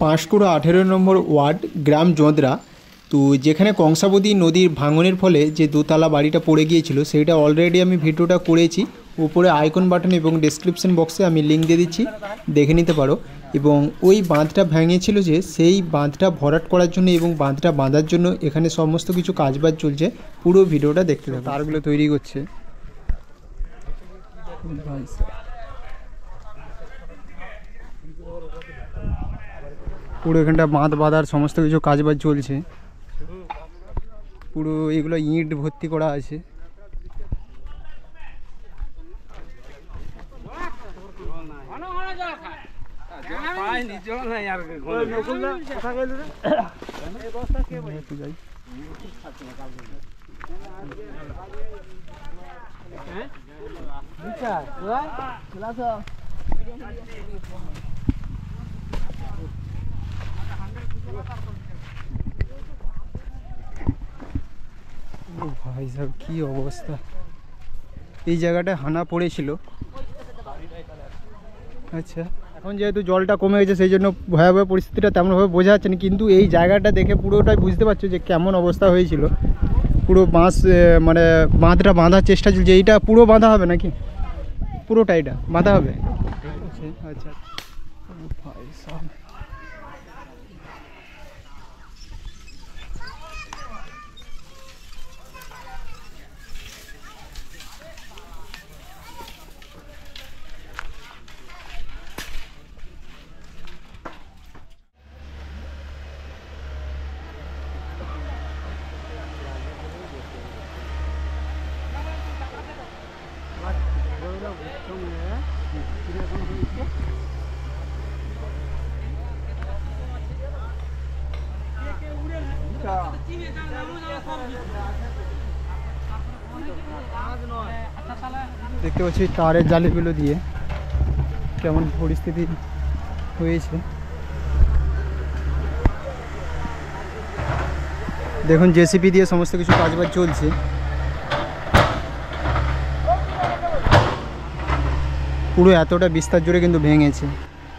পাঁশকুড়া 18 নম্বর word, গ্রাম জোঁদরা। তো যেখানে কংসাবতী নদীর ভাঙনের ফলে যে দোতলা বাড়িটা পড়ে গিয়েছিল, সেইটা অলরেডি আমি ভিডিওটা করেছি। উপরে আইকন বাটন এবং ডেসক্রিপশন বক্সে আমি লিঙ্ক দিয়ে দিচ্ছি, দেখে নিতে পারো। এবং ওই বাঁধটা ভেঙেছিল, যে সেই বাঁধটা ভরাট করার জন্য এবং বাঁধটা বাঁধার জন্য এখানে সমস্ত কিছু কাজবাজ চলছে। পুরো ভিডিওটা দেখতে থাকো। তারগুলো তৈরি করছে। পুরো এখানটা বাঁধ বাঁধার সমস্ত কিছু কাজবাজ চলছে। পুরো এগুলো ইট ভর্তি করা আছে। ভাই সাহেব কি অবস্থা, এই জায়গাটায় হানা পড়েছিল। আচ্ছা, এখন যেহেতু জলটা কমে গেছে সেই জন্য ভয়াবহ পরিস্থিতিটা তেমনভাবে বোঝা যাচ্ছে না, কিন্তু এই জায়গাটা দেখে পুরোটাই বুঝতে পারছো যে কেমন অবস্থা হয়েছিল। পুরো বাঁশ মানে বাঁধটা বাঁধার চেষ্টা চলছে। এইটা পুরো বাঁধা হবে নাকি? পুরোটা এটা বাঁধা হবে? আচ্ছা ভাই সাহেব, দেখতে পাচ্ছি তারের জালিগুলো দিয়ে কেমন পরিস্থিতি হয়েছে। দেখুন জেসিপি দিয়ে সমস্ত কিছু কাজবাজ চলছে। পুরো এতটা বিস্তার জুড়ে কিন্তু ভেঙেছে।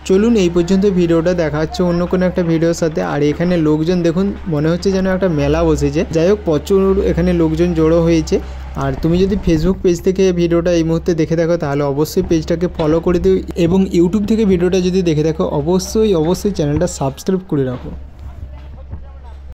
চলুন এই পর্যন্ত ভিডিওটা দেখা হচ্ছে অন্য কোনো একটা ভিডিওর সাথে। আর এখানে লোকজন দেখুন, মনে হচ্ছে যেন একটা মেলা বসেছে। যাই হোক, প্রচুর এখানে লোকজন জড়ো হয়েছে। আর তুমি যদি ফেসবুক পেজ থেকে ভিডিওটা এই মুহূর্তে দেখে থাকো তাহলে অবশ্যই পেজটাকে ফলো করে দিও, এবং ইউটিউব থেকে ভিডিওটা যদি দেখে থাকো অবশ্যই চ্যানেলটা সাবস্ক্রাইব করে রাখো।